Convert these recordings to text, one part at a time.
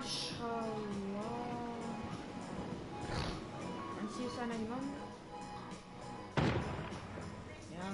MashaAllah. Und hier ist einer genommen. Ja.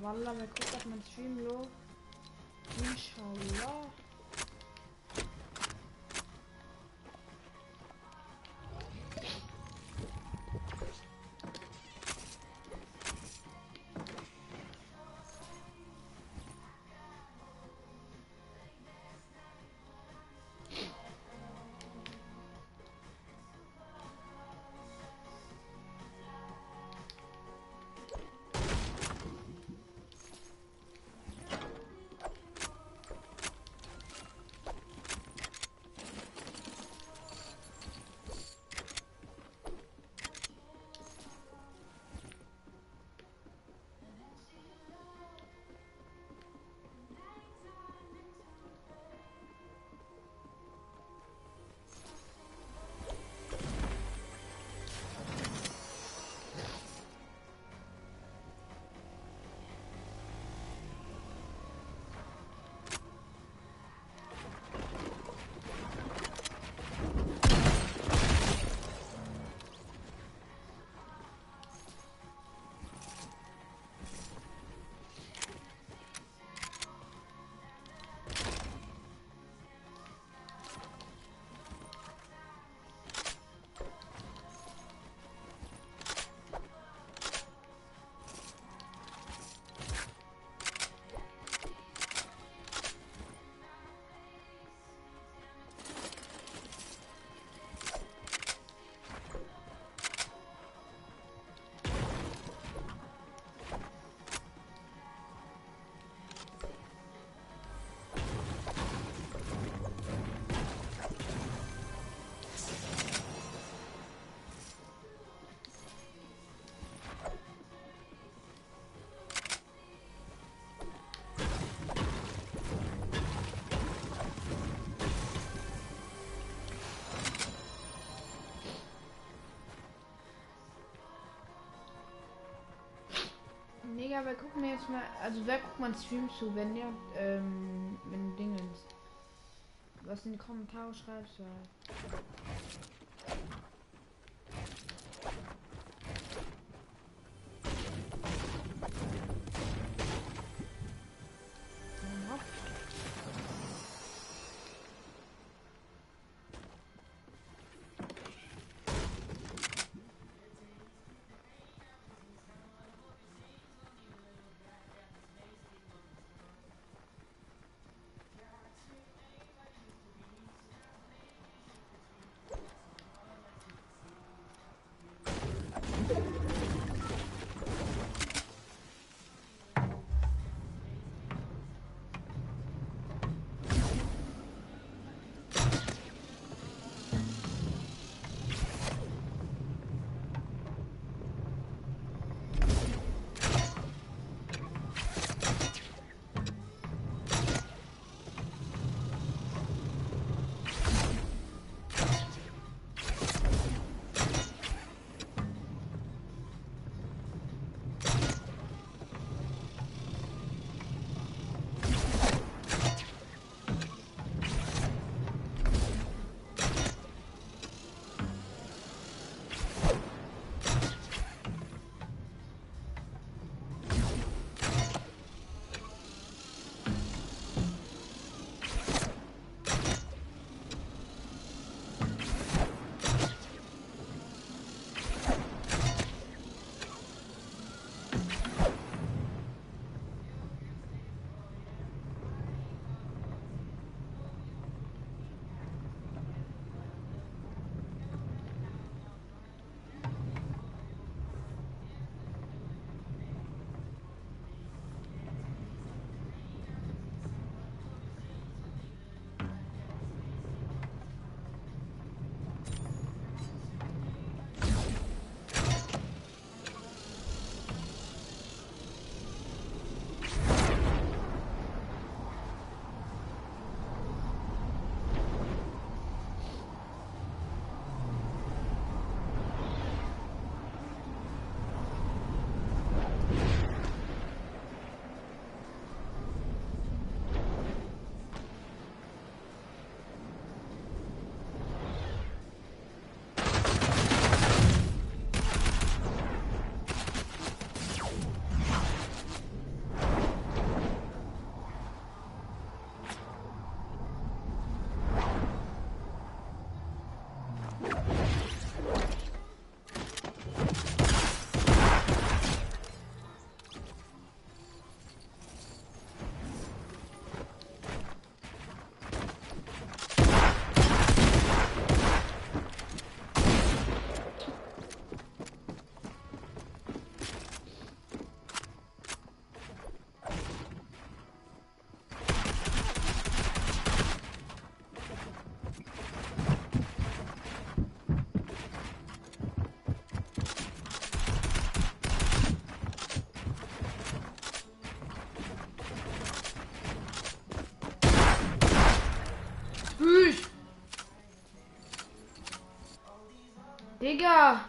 Wallah, wer guckt auf mein Stream los? Inshallah. Mega, wer guckt mir jetzt mal, also wer guckt man Stream zu, wenn ihr, wenn Dingens, was in die Kommentare schreibst, weil Digga!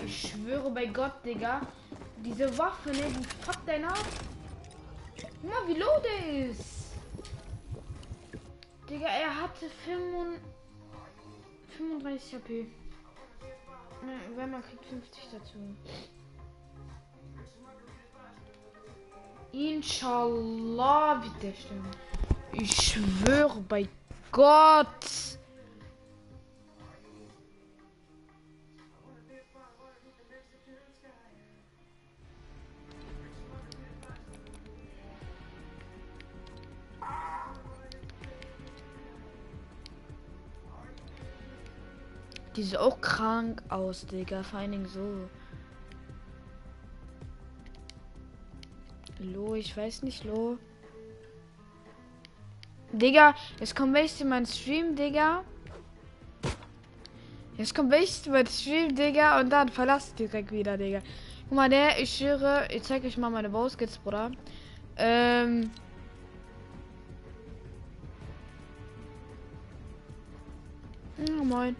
Ich schwöre bei Gott, Digga. Diese Waffe, ne, die fuckt deinen ab. Guck mal, wie low der ist. Digga, er hatte 35 HP. Wenn man kriegt 50 dazu. Inshallah wird der stimmen. Ich schwöre bei Gott. Die sieht auch krank aus, Digga. Vor allen Dingen so. Lo, ich weiß nicht, Lo. Digga, jetzt kommt welches in meinen Stream, Digga. Jetzt kommt welches in meinen Stream, Digga. Und dann verlasst direkt wieder, Digga. Guck mal, ich schwöre, ich zeig euch mal meine Bauskits, Bruder. Oh, moin.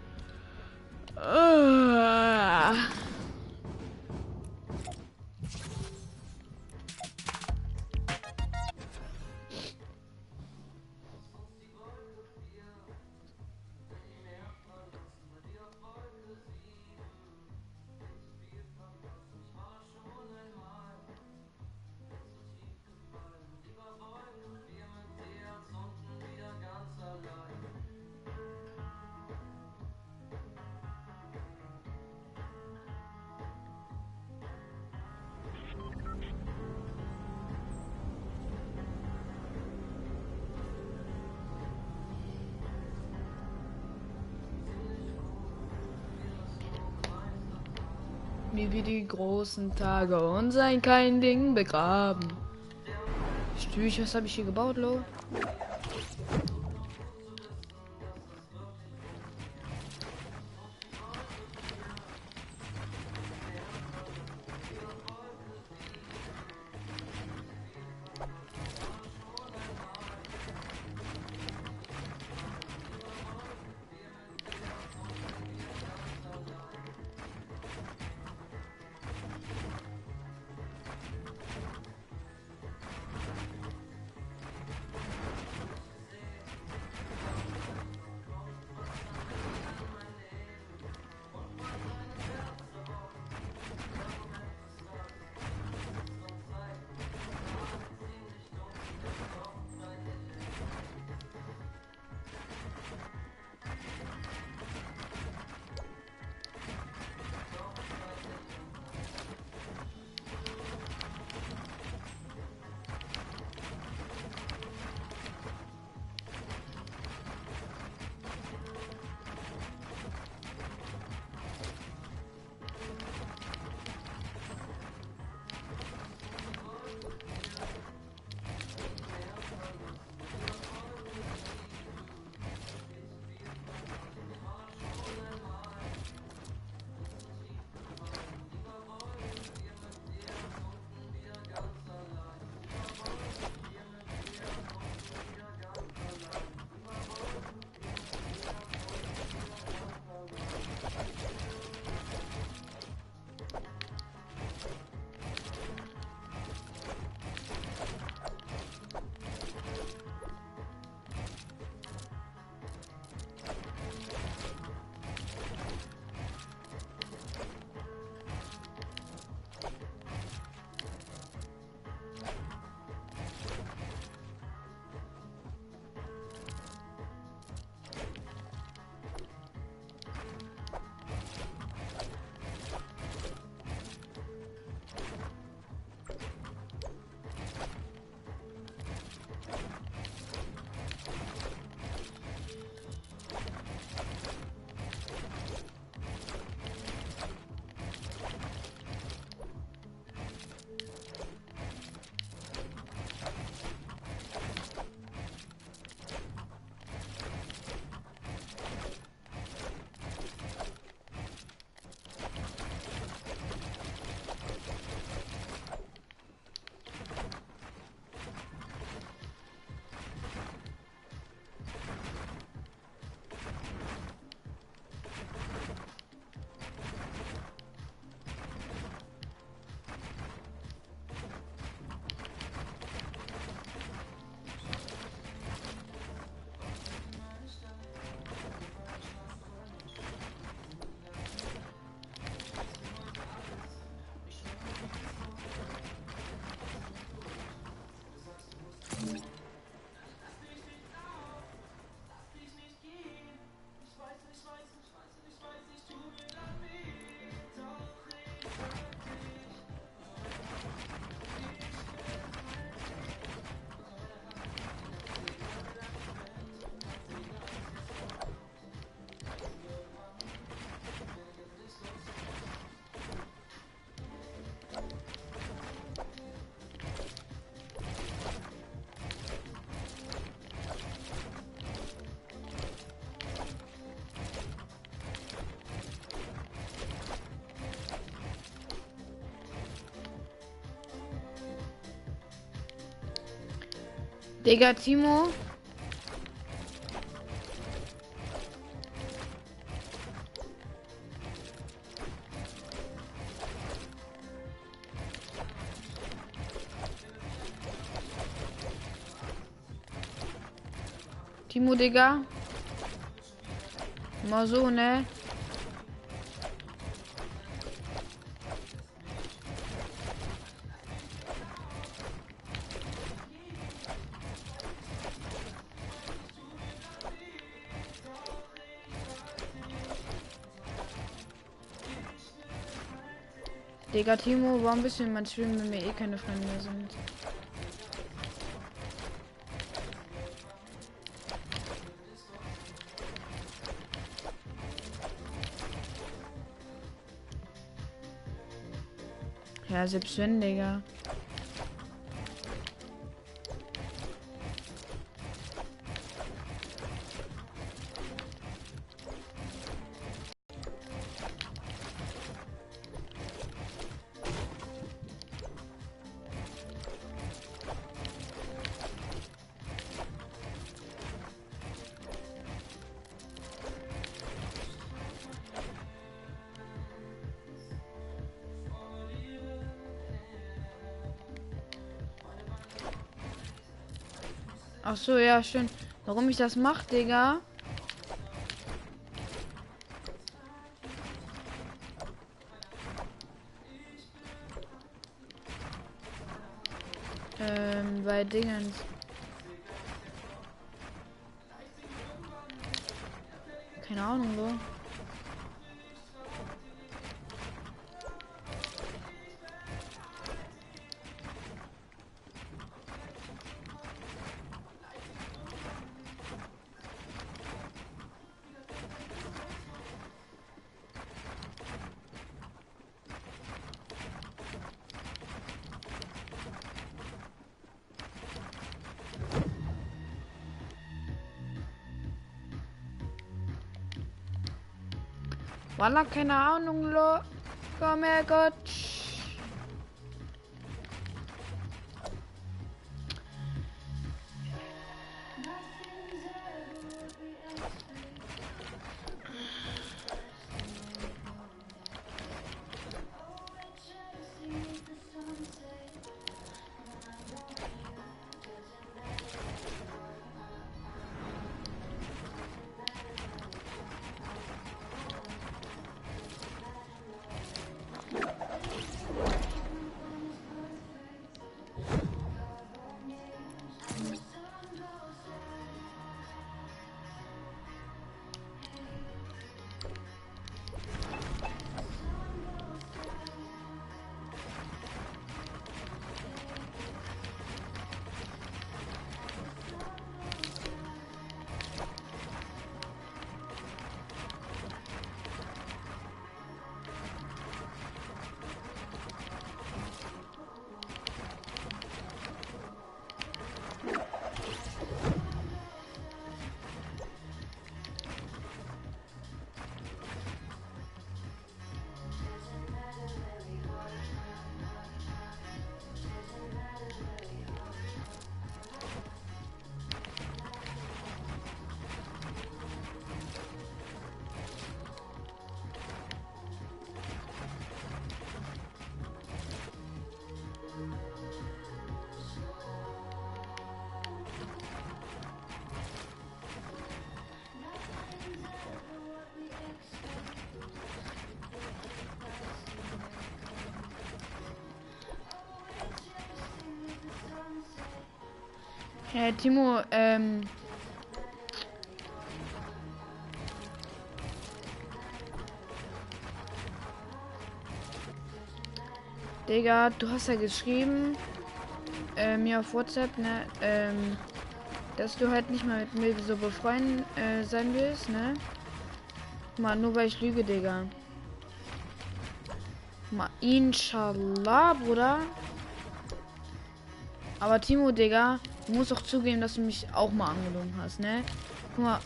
Wie die großen Tage und sein kein Ding begraben. Stüch, was habe ich hier gebaut, Lo? Digga, Timo. Timo, Digga. Mal so, ne? Digga, Timo, warum bist du in mein Stream, wenn wir eh keine Freunde mehr sind? Ja, selbst wenn, Digga. Ach so, ja, schön. Warum ich das mache, Digga? Bei Dingen. Keine Ahnung, so. Walla, keine Ahnung, lo. Komm her, Gott. Hey, Timo, Digga, du hast ja geschrieben, mir auf WhatsApp, ne, dass du halt nicht mehr mit mir so befreundet sein willst, ne? Mal, nur weil ich lüge, Digga. Mal, inshallah, Bruder. Aber Timo, Digga, du musst auch zugeben, dass du mich auch mal angelogen hast, ne? Guck mal.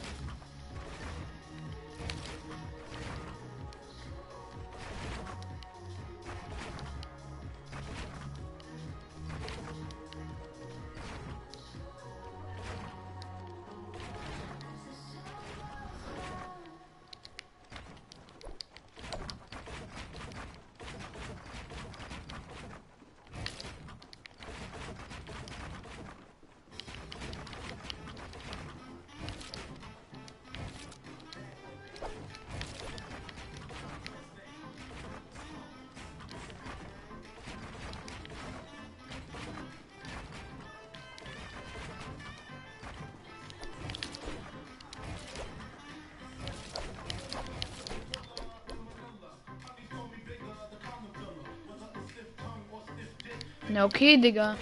Na okay, Digga.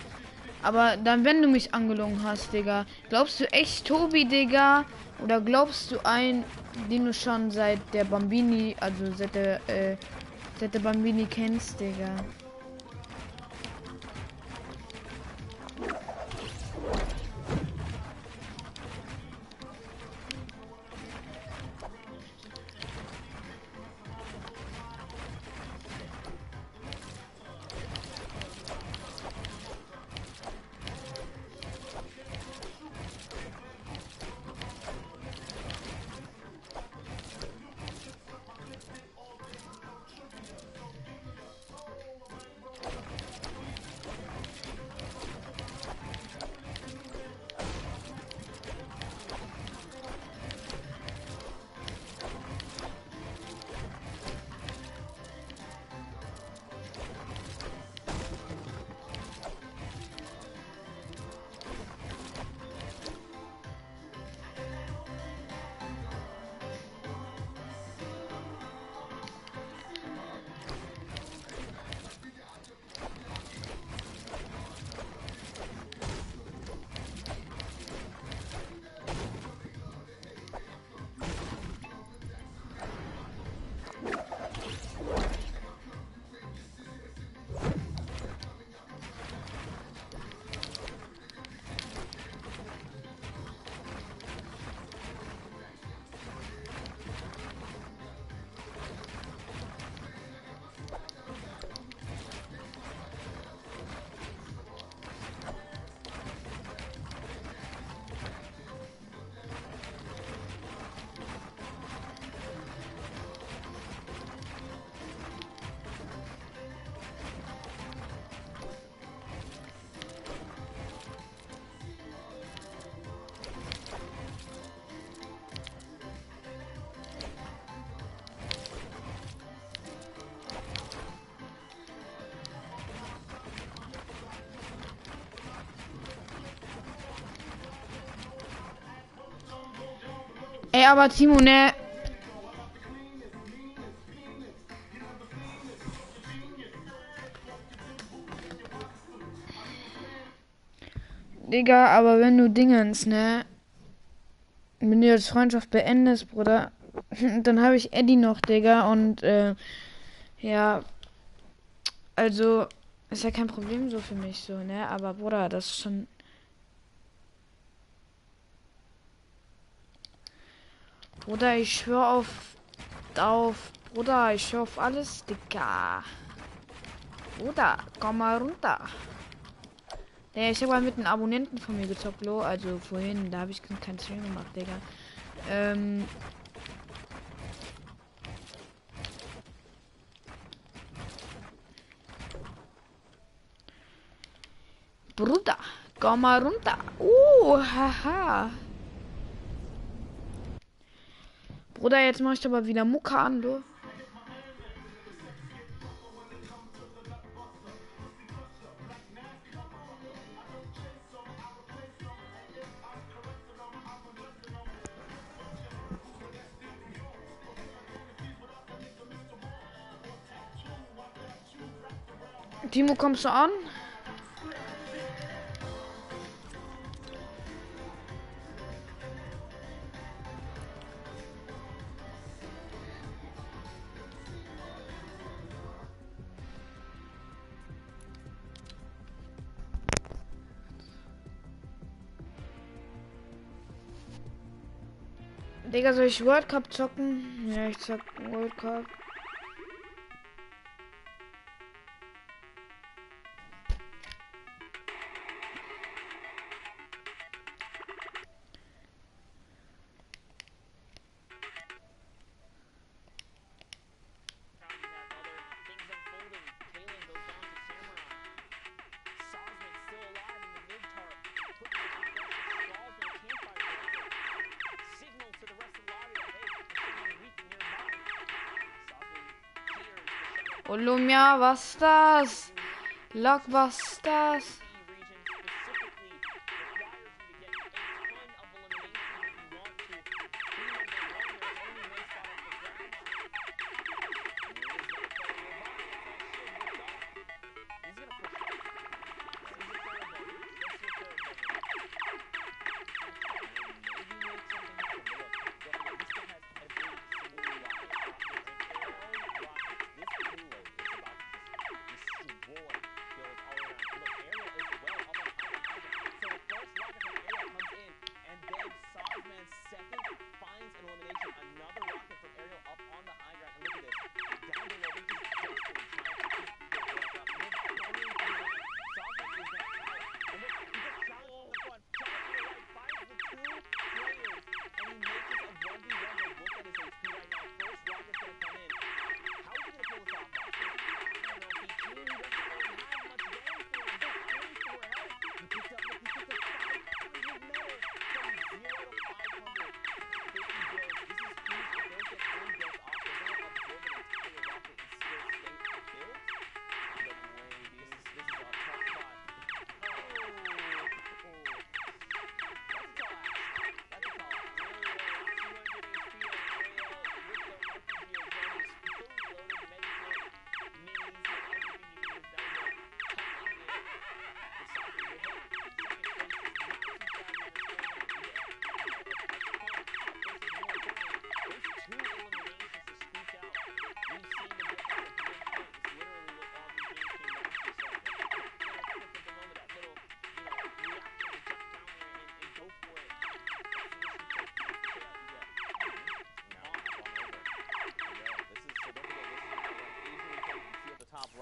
Aber dann, wenn du mich angelogen hast, Digga, glaubst du echt Tobi, Digga? Oder glaubst du einen, den du schon seit der Bambini, also seit der Bambini kennst, Digga? Ey, aber Timo, ne? Digga, aber wenn du Dingens, ne? Wenn du jetzt Freundschaft beendest, Bruder, dann habe ich Eddie noch, Digga, und, ja, also, ist ja kein Problem so für mich, so, ne? Aber, Bruder, das ist schon. Bruder, ich schwör Bruder, ich schwör auf alles, Digga. Bruder, komm mal runter. Ja, ich habe mal mit einem Abonnenten von mir gezockt, Lo. Also vorhin, da habe ich keinen Stream gemacht, Digga. Bruder, komm mal runter. Haha. Bruder, jetzt mach ich aber wieder Mucke an, du. Timo, kommst du an? Digga, soll ich World Cup zocken? Ja, ich zock World Cup. Olumia, was das? Lock, was das?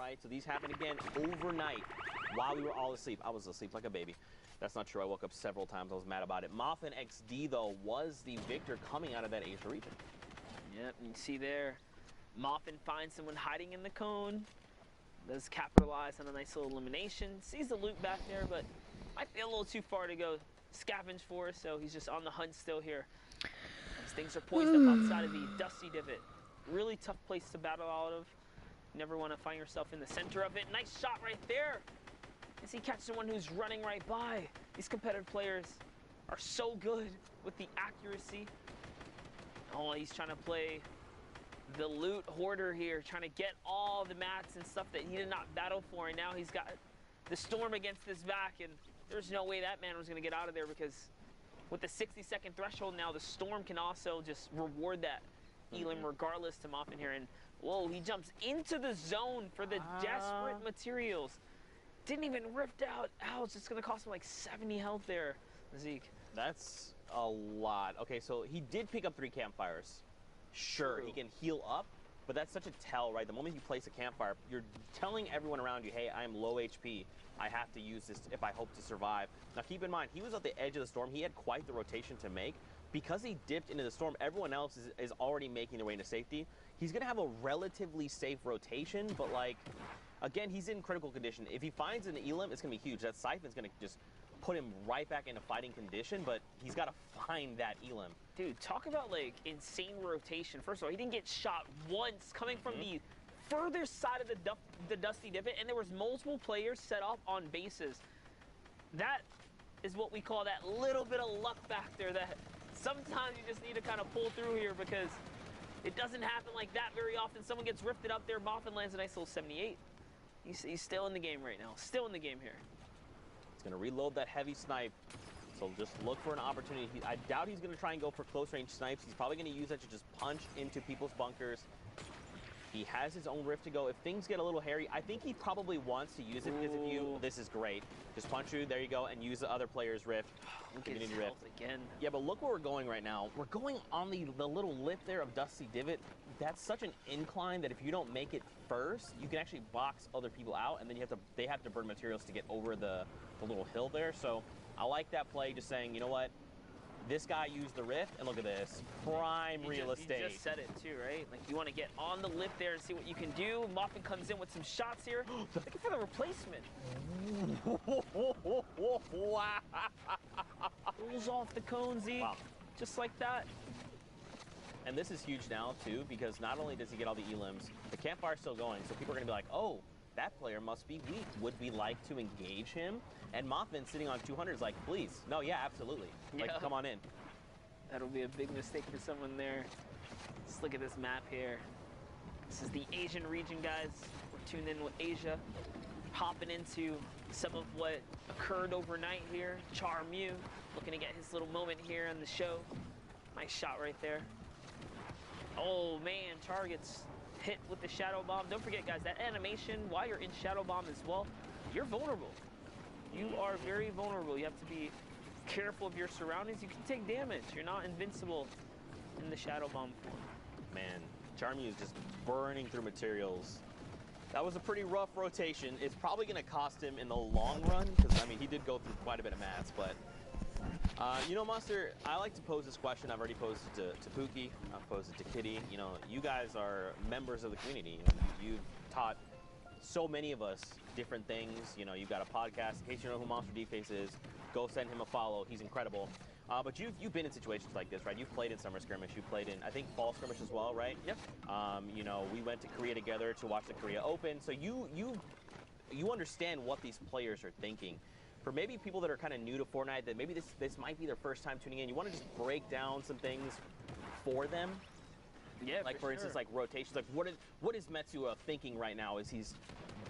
right? So these happened again overnight while we were all asleep. I was asleep like a baby. That's not true. I woke up several times. I was mad about it. Moffin XD, though, was the victor coming out of that Asia region. Yep, you see there, Moffin finds someone hiding in the cone. Does capitalize on a nice little elimination. Sees the loot back there, but might be a little too far to go scavenge for, so he's just on the hunt still here. As things are poised up outside of the Dusty Divot. Really tough place to battle out of. You never want to find yourself in the center of it. Nice shot right there. As he catches someone who's running right by. These competitive players are so good with the accuracy. Oh, he's trying to play the loot hoarder here, trying to get all the mats and stuff that he did not battle for, and now he's got the storm against his back, and there's no way that man was going to get out of there, because with the 60-second threshold now, the storm can also just reward that Elam regardless to Moffin here. And whoa, he jumps into the zone for the desperate materials. Didn't even rift out. Ouch, it's going to cost him like 70 health there, Zeke. That's a lot. Okay, so he did pick up 3 campfires. Sure, he can heal up, but that's such a tell, right? The moment you place a campfire, you're telling everyone around you, hey, I'm low HP. I have to use this if I hope to survive. Now, keep in mind, he was at the edge of the storm. He had quite the rotation to make. Because he dipped into the storm, everyone else is already making their way into safety. He's going to have a relatively safe rotation, but, like, again, he's in critical condition. If he finds an Elam, it's going to be huge. That Siphon's going to just put him right back into fighting condition, but he's got to find that Elam. Dude, talk about, like, insane rotation. First of all, he didn't get shot once coming from the further side of the Dusty Divot, and there was multiple players set up on bases. That is what we call that little bit of luck factor that sometimes you just need to kind of pull through here, because it doesn't happen like that very often. Someone gets rifted up there. Moffin lands a nice little 78. He's still in the game right now. Still in the game here. He's going to reload that heavy snipe. So just look for an opportunity. I doubt he's going to try and go for close range snipes. He's probably going to use that to just punch into people's bunkers. He has his own rift to go. If things get a little hairy, I think he probably wants to use it, because if you, this is great. Just punch through, there you go, and use the other player's rift. Look at his health again. Yeah, but look where we're going right now. We're going on the little lip there of Dusty Divot. That's such an incline that if you don't make it first, you can actually box other people out, and then they have to burn materials to get over the little hill there. So I like that play, just saying, you know what? This guy used the rift, and look at this. Prime real estate. You just said it too, right? Like, you want to get on the lip there and see what you can do. Moffin comes in with some shots here. Looking for the replacement. Wow. Pulls off the cone, Zeke. Wow. Just like that. And this is huge now, too, because not only does he get all the elims, the campfire's still going, so people are going to be like, oh, that player must be weak. Would we like to engage him? And Moffin sitting on 200 is like, please. No, yeah, absolutely. Like, come on in. That'll be a big mistake for someone there. Let's look at this map here. This is the Asian region, guys. We're tuned in with Asia. Hopping into some of what occurred overnight here. Char Mew looking to get his little moment here on the show. Nice shot right there. Oh, man, Char gets hit with the Shadow Bomb. Don't forget, guys, that animation, while you're in Shadow Bomb as well, you're vulnerable. You are very vulnerable. You have to be careful of your surroundings. You can take damage. You're not invincible in the Shadow Bomb form. Man, Charmy is just burning through materials. That was a pretty rough rotation. It's probably going to cost him in the long run, because, I mean, he did go through quite a bit of mats, but you know, Monster, I like to pose this question. I've already posed it to Pookie. I've posed it to Kitty. You know, you guys are members of the community. You know, you've taught so many of us different things. You know, you've got a podcast. In case you know who Monster D-Face is, go send him a follow. He's incredible. But you've been in situations like this, right? You've played in Summer Skirmish. You've played in, I think, Fall Skirmish as well, right? Yep. You know, we went to Korea together to watch the Korea Open. So you understand what these players are thinking. For maybe people that are kind of new to Fortnite, that maybe this might be their first time tuning in, you want to just break down some things for them? Yeah, like for instance, like rotations. Like what is Metsuo thinking right now as he's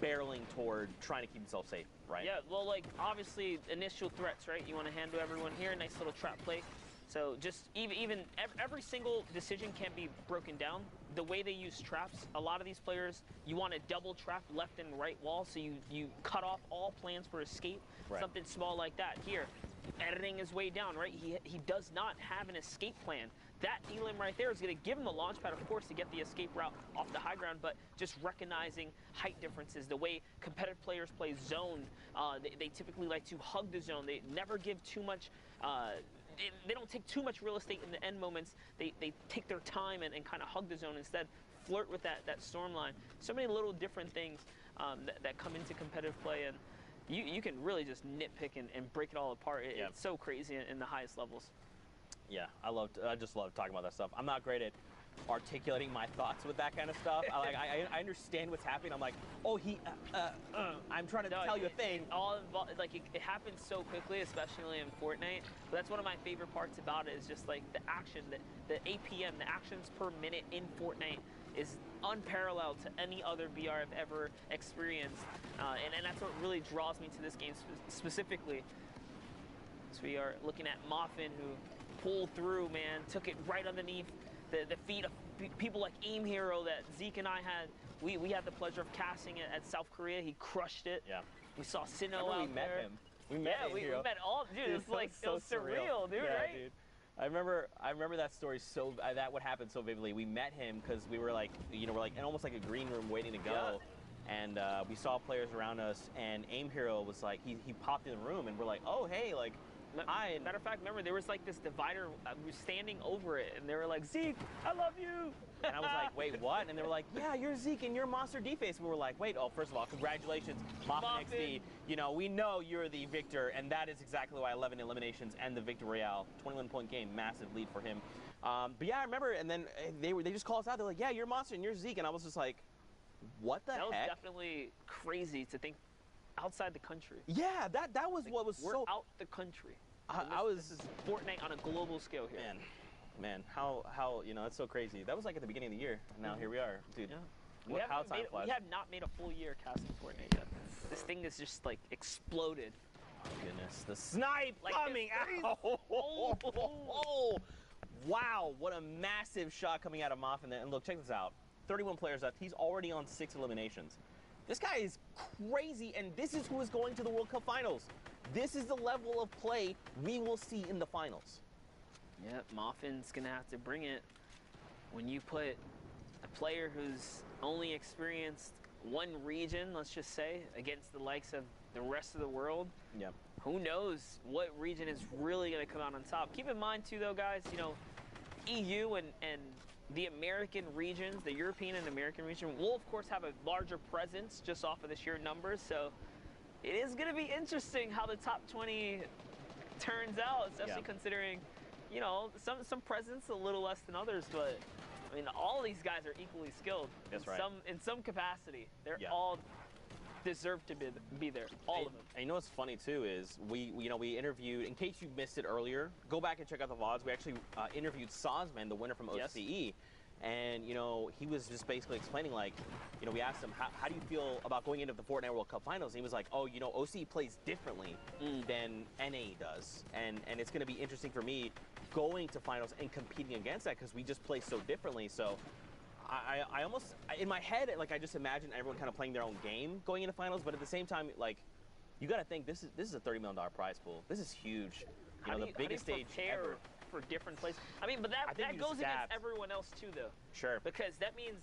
barreling toward trying to keep himself safe, right? Yeah, well, like, obviously, initial threats, right? You want to handle everyone here. Nice little trap play. So just even every single decision can be broken down. The way they use traps, a lot of these players, you want to double trap left and right wall, so you cut off all plans for escape. Right. Something small like that. Here, editing his way down, right? He does not have an escape plan. that elim right there is going to give him the launch pad, of course, to get the escape route off the high ground, but just recognizing height differences, the way competitive players play zone, they typically like to hug the zone. They never give too much, they don't take too much real estate in the end moments. They take their time and kind of hug the zone, instead flirt with that storm line. So many little different things that come into competitive play, and you can really just nitpick and break it all apart. It's so crazy in the highest levels. Yeah, I just love talking about that stuff. I'm not great at articulating my thoughts with that kind of stuff. I understand what's happening. I'm like, oh, I'm trying to tell you a thing. It happens so quickly, especially in Fortnite. But that's one of my favorite parts about it, is just like the action, the APM, the actions per minute in Fortnite is unparalleled to any other BR I've ever experienced. And that's what really draws me to this game specifically. So we are looking at Moffin, who pulled through, man, took it right underneath the feet of people like Aim Hero that Zeke and I had. We had the pleasure of casting it at South Korea. He crushed it. Yeah. We saw Sinnoh out we met there. him. We met Aim we Hero. met all, dude. It's like, so it was surreal, dude, yeah, right? Dude. I remember that story that would happen so vividly. We met him because we were like, we're like in almost like a green room waiting to go. Yeah. And we saw players around us, and Aim Hero was like, he popped in the room, and we're like, oh, hey, like, hi. Matter of fact, remember, there was like this divider, we were standing over it, and they were like, Zeke, I love you. And I was like, wait, what? And they were like, yeah, you're Zeke and you're Monster D-Face. And we were like, wait, oh, first of all, congratulations, Moffin XD. We know you're the victor, and that is exactly why 11 eliminations and the Victor Royale. 21-point game, massive lead for him. But yeah, I remember, and then they just called us out. They're like, yeah, you're Monster and you're Zeke. And I was just like, what the heck? That was definitely crazy to think outside the country. Yeah, that was like, what was we're so... out the country. This is Fortnite on a global scale here. Man, how it's so crazy. That was like at the beginning of the year. And now here we are, dude. Yeah. How time flies. We have not made a full year casting Fortnite yet. This thing is just like exploded. Oh goodness, the snipe coming out! Wow, what a massive shot coming out of Moffin there. And look, check this out. 31 players left. He's already on 6 eliminations. This guy is crazy, and this is who is going to the World Cup Finals. This is the level of play we will see in the finals. Yeah, Moffin's gonna have to bring it. When you put a player who's only experienced one region, let's just say, against the likes of the rest of the world, who knows what region is really gonna come out on top. Keep in mind too, though, guys, EU and the American regions, the European and American region, will of course have a larger presence just off of the sheer numbers. So it is going to be interesting how the top 20 turns out, especially considering, some presence a little less than others. But I mean, all these guys are equally skilled. That's right. In some capacity, they're all deserve to be there, all of them. And you know what's funny too is we interviewed, in case you missed it earlier, go back and check out the VODs. We actually interviewed Sosman, the winner from OCE, and he was just basically explaining, like, we asked him, how do you feel about going into the Fortnite World Cup Finals? And he was like, oh, OCE plays differently than NA does, and it's going to be interesting for me going to finals and competing against that, because we just play so differently. So I almost, in my head, like, I just imagine everyone kind of playing their own game going into finals, but at the same time, like, you got to think this is a $30 million prize pool. This is huge. The biggest stage ever for different places. I mean, but that goes against everyone else too, though. Sure. Because that means,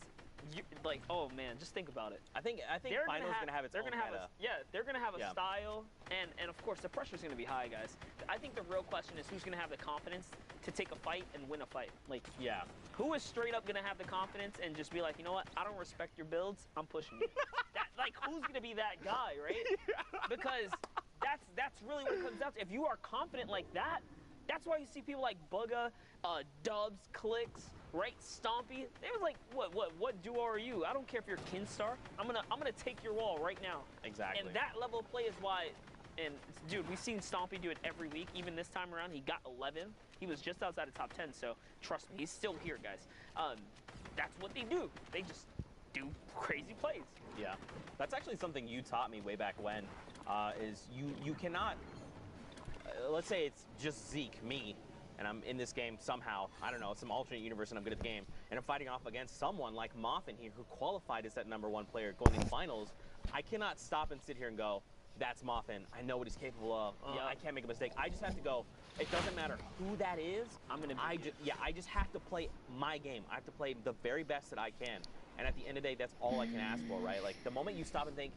oh man, just think about it. I think finals gonna have its own meta. They're gonna have a style, and of course the pressure's gonna be high, guys. I think the real question is who's gonna have the confidence to take a fight and win a fight. Like, who is straight up gonna have the confidence and just be like, you know what? I don't respect your builds. I'm pushing you. Who's gonna be that guy, right? Because that's really what it comes down to. If you are confident like that, that's why you see people like Bugga, Dubs, Clicks, right? Stompy. They was like, what duo are you? I don't care if you're Kinstar. I'm gonna take your wall right now. Exactly. And that level of play is why. And dude, we've seen Stompy do it every week. Even this time around, he got 11. He was just outside of top 10. So trust me, he's still here, guys. That's what they do. They just do crazy plays. Yeah, that's actually something you taught me way back when. Is you cannot. Let's say it's just Zeke, me, and I'm in this game somehow. I don't know, some alternate universe, and I'm good at the game, and I'm fighting off against someone like Moffin here, who qualified as that #1 player going to the finals. I cannot stop and sit here and go, that's Muffin. I know what he's capable of. Yeah. I can't make a mistake. I just have to go. It doesn't matter who that is. I just have to play my game. I have to play the very best that I can. And at the end of the day, that's all I can ask for, right? Like, the moment you stop and think,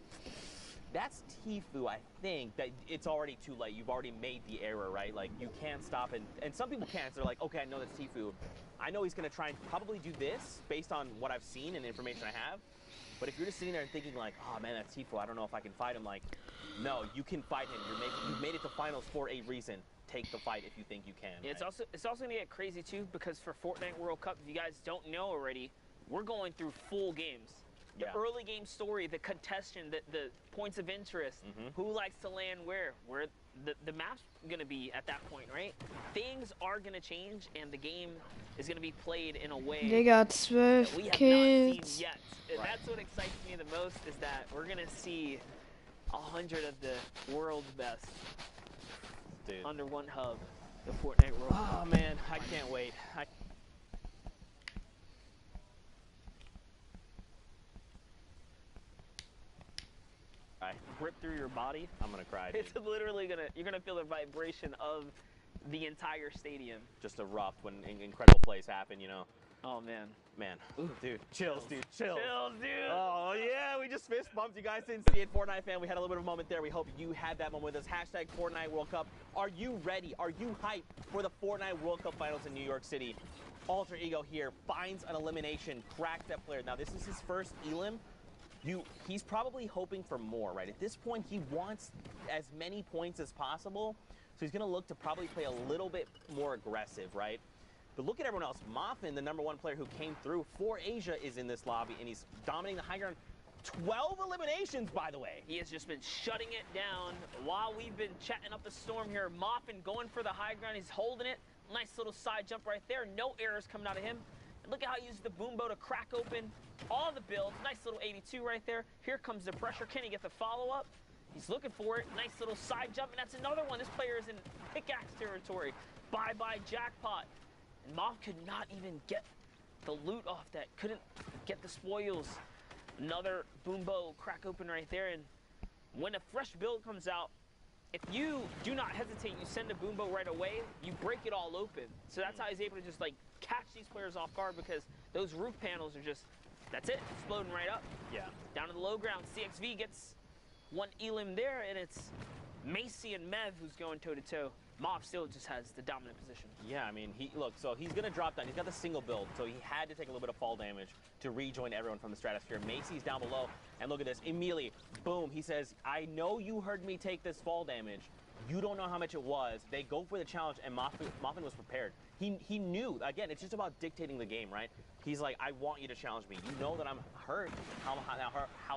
that's Tfue, I think, that it's already too late. You've already made the error, right? Like, you can't stop, and some people can't. So they're like, okay, I know that's Tfue. I know he's going to try and probably do this based on what I've seen and the information I have. But if you're just sitting there and thinking like, oh man, that's Tfue, I don't know if I can fight him, like, no, you can fight him. You've made it to finals for a reason. Take the fight if you think you can. Yeah, right? it's also gonna get crazy too, because for Fortnite World Cup, if you guys don't know already, we're going through full games. The early game story, the contestant, the points of interest, who likes to land where the map's gonna be at that point, right? Things are gonna change, and the game is gonna be played in a way Digga, that 12 we have not seen Kills. yet. And that's what excites me the most, is that we're gonna see 100 of the world's best Dude. under one hub, the Fortnite World Cup. Oh man, I can't wait. Rip through your body. I'm gonna cry, dude. It's literally you're gonna feel the vibration of the entire stadium. Just erupt when incredible plays happen, you know. Oh man. Man, dude, chills, dude, chills. Chills, dude. Oh yeah, we just fist bumped. You guys didn't see it, Fortnite fan. We had a little bit of a moment there. We hope you had that moment with us. Hashtag Fortnite World Cup. Are you ready? Are you hyped for the Fortnite World Cup Finals in New York City? Alter Ego here finds an elimination, cracks that player. Now this is his first elim. He's probably hoping for more, right? At this point, he wants as many points as possible. So he's gonna look to probably play a little bit more aggressive, right? But look at everyone else. Muffin, the #1 player who came through for Asia, is in this lobby, and he's dominating the high ground. 12 eliminations, by the way. He has just been shutting it down while we've been chatting up a storm here. Muffin going for the high ground. He's holding it. Nice little side jump right there. No errors coming out of him. And look at how he uses the boom bow to crack open all the builds. Nice little 82 right there. Here comes the pressure. Can he get the follow-up? He's looking for it. Nice little side jump, and that's another one. This player is in pickaxe territory. Bye-bye jackpot. And Moth could not even get the loot off that. Couldn't get the spoils. Another boom bow crack open right there. And when a fresh build comes out, if you do not hesitate, you send a boom bow right away, you break it all open. So that's how he's able to just like catch these players off guard, because those roof panels are just, that's it, exploding right up. Yeah. Down to the low ground, CXV gets one elim there, and it's Macy and Mev who's going toe-to-toe. Mob still just has the dominant position. Yeah, I mean, so he's going to drop down. He's got the single build, so he had to take a little bit of fall damage to rejoin everyone from the stratosphere. Macy's down below, and look at this. Immediately, boom, he says, I know you heard me take this fall damage. You don't know how much it was. They go for the challenge, and Muffin was prepared. He knew. Again, it's just about dictating the game, right? He's like, I want you to challenge me. You know that I'm hurt, how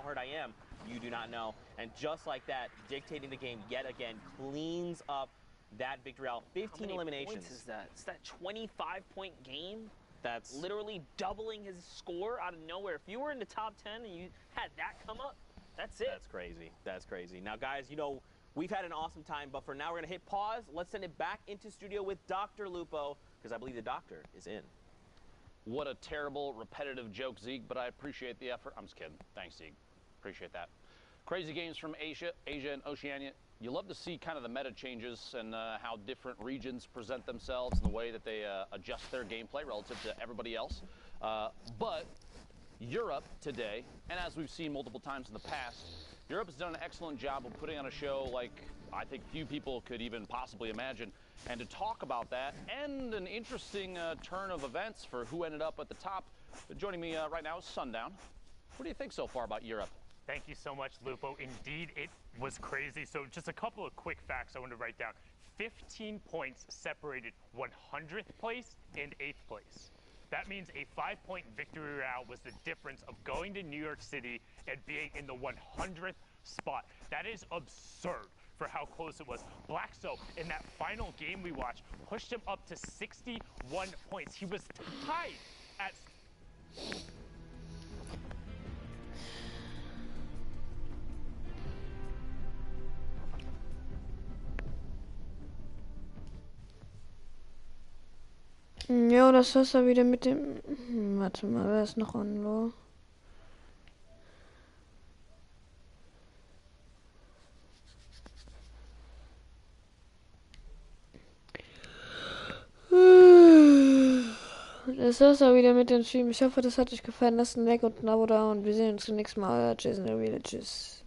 hurt I am. You do not know. And just like that, dictating the game yet again cleans up that victory out. 15 eliminations. Points is that? It's that 25-point game. That's literally doubling his score out of nowhere. If you were in the top 10 and you had that come up, that's it. That's crazy. That's crazy. Now, guys, you know, we've had an awesome time, but for now, we're going to hit pause. Let's send it back into studio with Dr. Lupo, because I believe the doctor is in. What a terrible, repetitive joke, Zeke, but I appreciate the effort. I'm just kidding. Thanks, Zeke. Appreciate that. Crazy games from Asia and Oceania. You love to see kind of the meta changes and how different regions present themselves and the way that they adjust their gameplay relative to everybody else. But Europe today, and as we've seen multiple times in the past, Europe has done an excellent job of putting on a show like I think few people could even possibly imagine. And to talk about that and an interesting turn of events for who ended up at the top, joining me right now is Sundown. What do you think so far about Europe? Thank you so much, Lupo. Indeed, it was crazy. So just a couple of quick facts I want to write down. 15 points separated 100th place and 8th place. That means a 5-point victory route was the difference of going to New York City and being in the 100th spot. That is absurd for how close it was. Blackso, in that final game we watched, pushed him up to 61 points. He was tied at... Ja, das war's ja wieder mit dem... Warte mal, wer ist noch on das war's auch wieder mit dem Stream. Ich hoffe, das hat euch gefallen. Lasst ein Like und ein Abo da und wir sehen uns zum nächsten Mal. Jason der Real. Tschüss.